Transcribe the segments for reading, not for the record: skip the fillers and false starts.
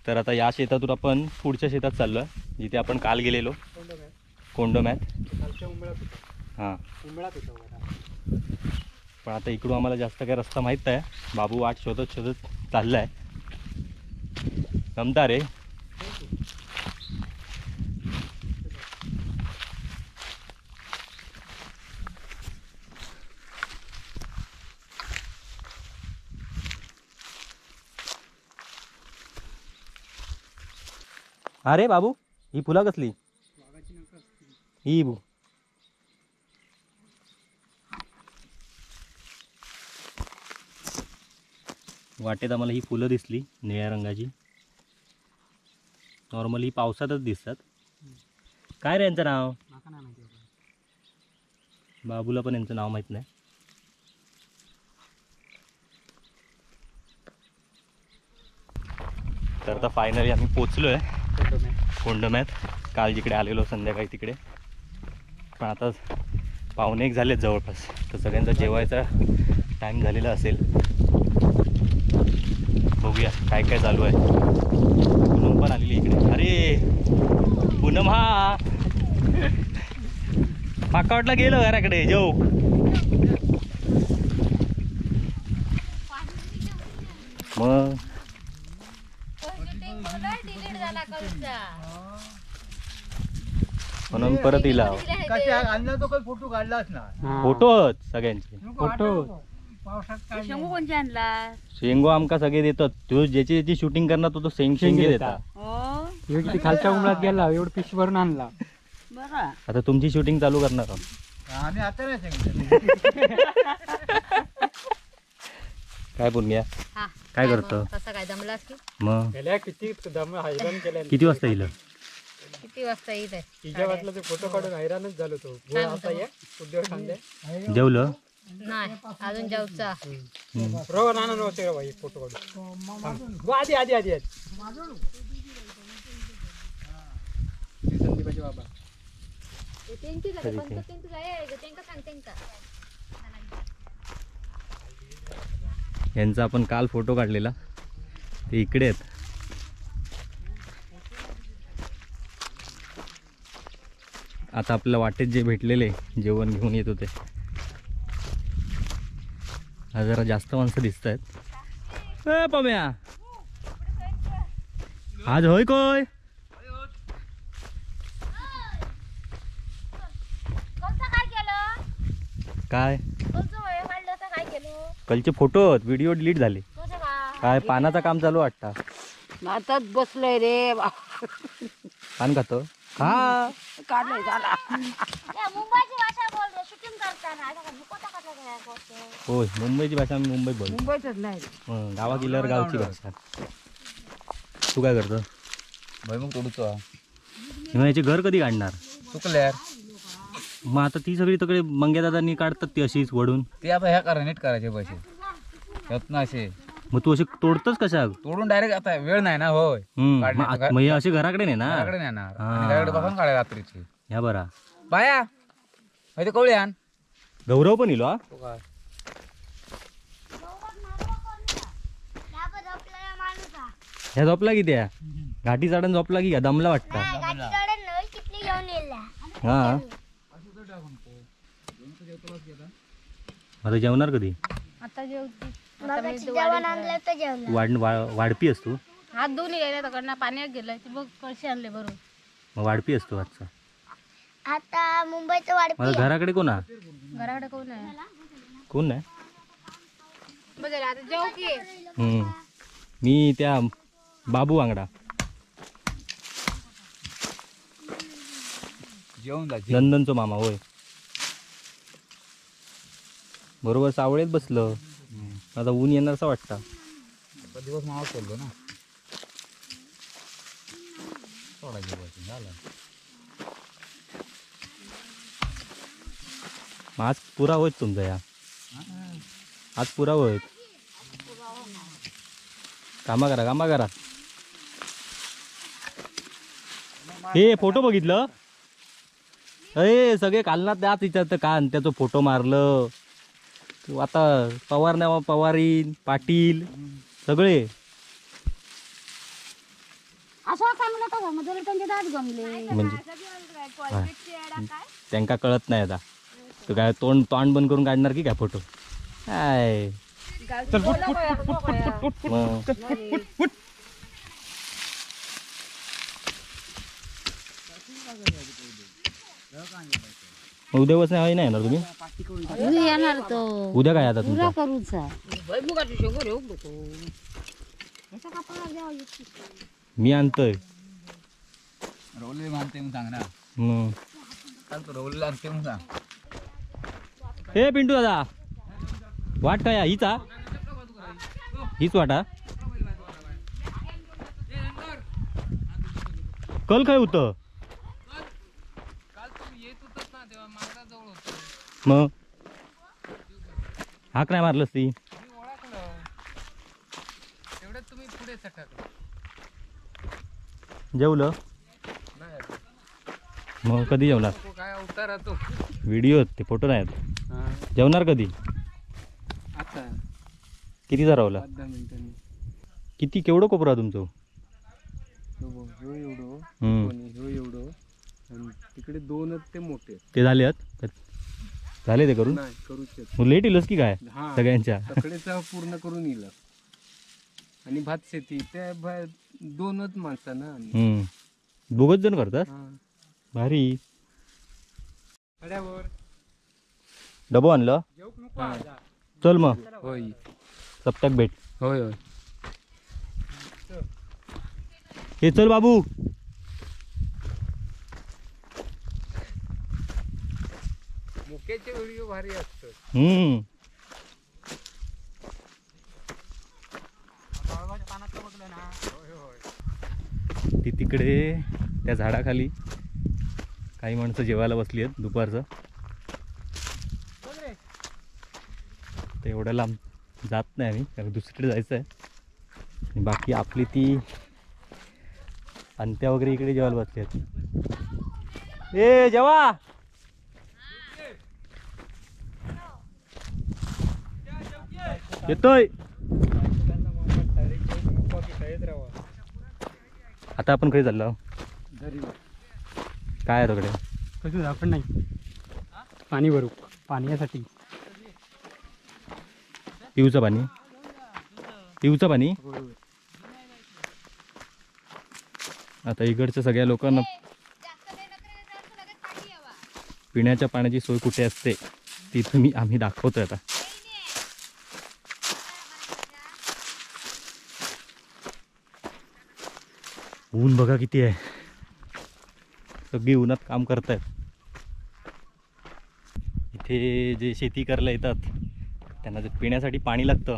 तर आता या शेतातून आपण पुढच्या शेतात चाललो आहे, जिथे आपण काल गेलेलो कोंडोम्यात. हां, पण आता इकडून आम्हाला जास्त काही रस्ता माहीत नाही. बाबू वाट शोधत शोधत चालला आहे. जमता रे. अरे बाबू, ही फुला कसली? ही बू वाटेत आम्हाला ही फुलं दिसली निळ्या रंगाची. नॉर्मली पावसातच दिसतात. काय रे यांचं नाव? बाबूला पण यांचं नाव माहीत नाही. तर आता फायनली आम्ही पोचलो आहे कोंडोम्यात. काल जिकडे आलेलो संध्याकाळी तिकडे. पण आता 1:45 झालेत जवळपास. तर सगळ्यांचा जेवायचा टाईम झालेला असेल. बघूया काय काय चालू आहे. पूनम पण आलेली इकडे. अरे पूनम, हा पाकावटला गेलो घराकडे जेव. मग म्हणून परत येला. फोटो काढलाच ना. फोटोच सगळ्यांचे. फोटो शेंगू कोणचे आणला? शेंगो आमका सगळे देतात. तो ज्याची ज्याची शूटिंग करणार तो शेंगे देतात. हो एवढी खालच्या उमरात गेला, एवढं पिश भरून आणला. बरं. आता तुमची शूटिंग चालू करणार आहोत. आम्ही आता नाही काय पुण्या हा काय करतो? कसं काय जमलास की? मग किती दम हैराण केल्या. किती वाजता येईल? किती वाजता येईल? तिच्या वाटलं ते फोटो काढून हैराणच झालो तो. आता ये उद्योग खांदे जेवलं नाही अजून जाऊचा. रो ना ना नव्हते भाई फोटो काढून. आधी आधी आधी आधी संदीपाचे बाबा यांचा आपण काल फोटो काढलेला. ते इकडे आहेत. आता आपल्या वाटेत जे भेटलेले जेवण घेऊन येत होते. आज जरा जास्त माणसं दिसत आहेत. पम्या आज होय कोय? काय कलचे फोटो व्हिडिओ डिलीट झाले. काय पानाचं काम चालू वाटतं. आता बसलोय रे. पान खातो. हा काढलंय झाला. होय, मुंबईची भाषा आम्ही मुंबईत बोलतो. मुंबईतच नाही गावा गेल्यावर गावची भाषा. तू काय करतो? मग तोडतो. याचे घर कधी काढणार? चुकल्या मग आता ती सगळी तकडे मंग्या दादांनी काढतात ती अशीच वडून. ते आता ह्या करा नीट करायचे पैसे त्यात ना असे. मग तू असे तोडतोस कशा? तोडून डायरेक्ट आता वेळ नाही ना. होय मग हे असे घराकडे नाही ना. घराकडे नेणार आणि घराकडे बसून काढाय रात्रीची. ह्या बरा बाया माहिती कवळी आण. गौरव पण इलो. ह्या झोपला की त्या घाटी चढण झोपला की दमला वाटतं. हा आता जेवणार कधी? आता जेवती. वाढपी असतो. हात दोन्ही गेले तिकडनं पाण्यात गेलाय. ते बघ कळशी आणले बरोबर. मग वाढपी असतो आजचा. आता मुंबईचं वाढपी. मला घराकडे कोण आहे? घराकडे कोण आहे? कोण नाही. बघ आता जेव की. मी त्या बाबू वांगडा जेवून जा. नंदनचो मामा. होय बरोबर सावळेत बसलं. आता ऊन येणार असं वाटतं. दिवस मावा चाललो ना. थोडा जेवायचं झालं. आज पुरा होत तुमचा या. आज पुरा होत. कामा करा. हे फोटो बघितलं? अरे सगळे कालनात त्याच विचारतं का त्याचं फोटो मारलं. तू आता पवार नाही पवारीन पाटील सगळे असं चांगलं का म्हणजे त्यांचे दात गमले. म्हणजे त्यांका कळत नाही आता तू काय तोंड बंद करून काढणार की काय फोटो काय मग. उद्या बस नाही येणार तुम्ही. उद्या येणार तो उद्या काय आता पुरा तुमचा करूचा. मी आणतोय रोले मानते म्हणून सांग ना. मग. सांगतो रोले आणते म्हणून सांग. हे पिंटू दादा वाट काय हीचा हीच वाटा कल काय होतं मग हाक नाही मारलंस ती जेवलं मग कधी जेवणार काय उतारा तो व्हिडिओ ते फोटो नाही आहेत. जेवणार कधी आता किती रावला 10 मिनिटांनी. किती केवढं कोपरा तुमचं ह्यो एवढं हम्म. ह्यो एवढं आणि तिकडे 2च ते मोठे ते झाले आहेत झाले ते करून नाही करूच शकत. मग लेट येईलच की काय हा सगळ्यांच्या सगळेचा पूर्ण करून येईल. आणि भात शेती त्या 2च माणसं ना. दोघच जण करतात हा. भारी. अड्यावर डबो आणलं जेवूक नको आता. चल मग होय सप्त्याक भेट. होय होय. हे चल बाबू मुकेचे व्हिडिओ भारी असतात. ती तिकडे त्या झाडाखाली काही माणसं जेवायला बसली आहेत दुपारचं. तर एवढ्या लांब जात नाही आम्ही कारण दुसरीकडे जायचं आहे. आणि बाकी आपली ती अंत्या वगैरे इकडे जेवायला बसली आहेत. ए जेवा येतोय. आता आपण काही चाललो काय आहे तिकडे कसं आपण नाही पाणी भरू पाण्यासाठी पिऊचं पाणी पिऊचं पाणी. आता इकडच्या सगळ्या लोकांना पिण्याच्या पाण्याची सोय कुठे असते ती तुम्ही आम्ही दाखवतोय आता. ऊन बघा किती आहे. सगळी उन्हात काम करतायत. इथे जे शेती करायला येतात त्यांना जे पिण्यासाठी पाणी लागतं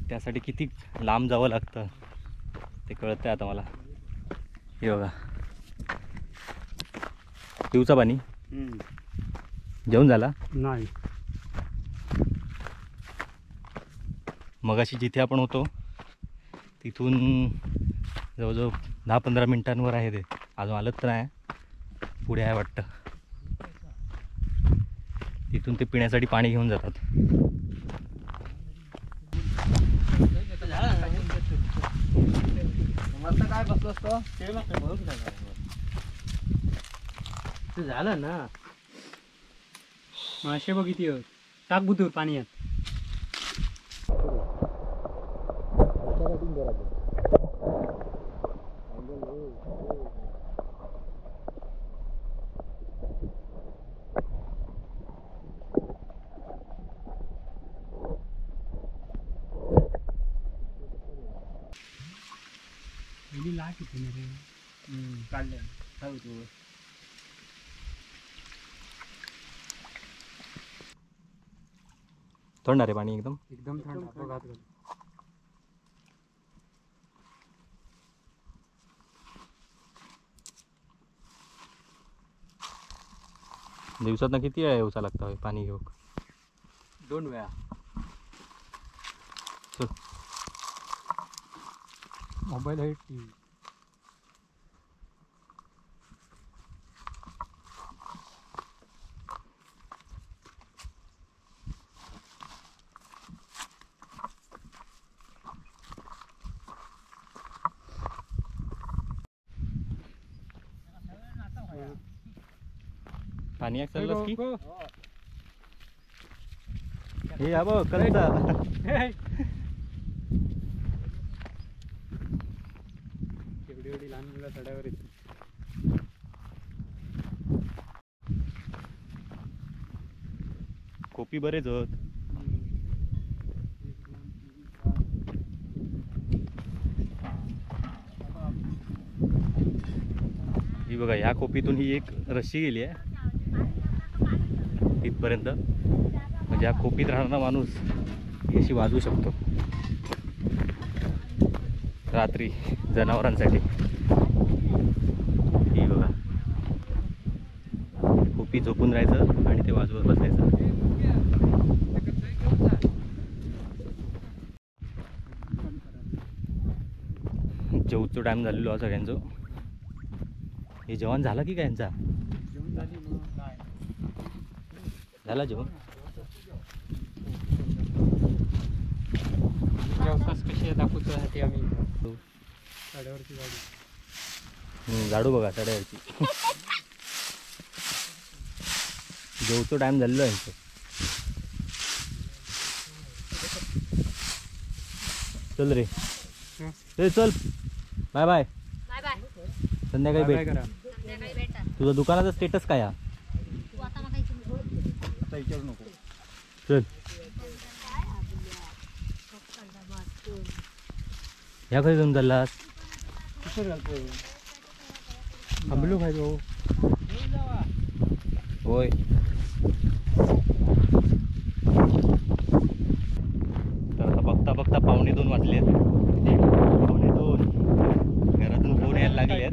त्यासाठी किती लांब जावं लागतं ते कळतंय आता मला. हे बघा पिऊचा पाणी जेवण झाला नाही. मगाशी जिथे आपण होतो तिथून जवळजवळ 10-15 मिनिटांवर आहे ते. अजून आलंच तर नाही पुढे आहे वाटतं. तिथून ते पिण्यासाठी पाणी घेऊन जातात. काय बसलो असतो ते झालं ना. मासे बघ किती टाक बुतूर पाण्यात. ला किती रे काढल्या काय होतो. थंड रे पाणी एकदम एकदम थंड बघात घाल. दिवसात किती वेळा येऊचा लागतं पाणी घेऊ. 2 वेळा. चल मोबाईल आहे टी व्ही. पाणी चाललंस की हे या बघ कलचा एवढी लहान मुलं चढावर येते. कोपी बरेच होत. ही बघा ह्या कोपीतून ही एक रस्सी गेली आहे तिथपर्यंत, म्हणजे या कोपीत राहणारा माणूस ही अशी वाजवू शकतो रात्री जनावरांसाठी. ही बघा कोपी झोपून राहायचं आणि ते वाजवत बसायचं. जेवूचं टाइम झालेलो सगळ्यांचं. हे जेवण झालं की काय यांचा? झाला जेवण? व्यवसाय कशी आहे दाखवण्यासाठी आम्ही साड्यावरची गाडी. झाडू बघा चढायची. जेवतो टाइम झालेलो आहे यांचं. चल रे ए चल बाय बाय. Bye bye. संध्याकाळी काय भेट. करा संध्याकाळी भेटा. तुझं दुकानाचं स्टेटस काय हा? तू आता मला आता विचारू नको. चल या कधी जाऊन चाललास? कुठं घालतो थांबलो पाहिजे हो. होय तर आता बघता बघता 1:45 वाजलेत. 1:45 घरातून फोन यायला लागलेत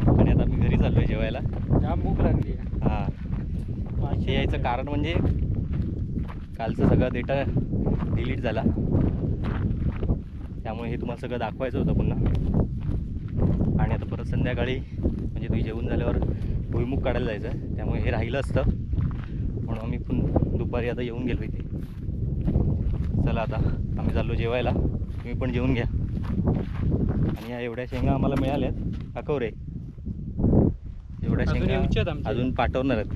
आणि आता मी घरी चाललोय जेवायला. जाम भूक लागली आहे. हां हे यायचं कारण म्हणजे कालचा सगळा डेटा डिलीट झाला, त्यामुळे हे तुम्हाला सगळं दाखवायचं होतं पुन्हा. आणि आता परत संध्याकाळी म्हणजे तुम्ही जेवून झाल्यावर भुईमुग काढायला जायचं, त्यामुळे हे राहिलं असतं म्हणून आम्ही पण दुपारी आता येऊन गेलो इथे. चला आता आम्ही चाललो जेवायला, तुम्ही पण जेवून घ्या. आणि या एवढ्या शेंगा आम्हाला मिळाल्यात. दाखव रे एवढ्या अजून शेंगा येऊच्यात आमच्या. अजून पाठवणार आहेत.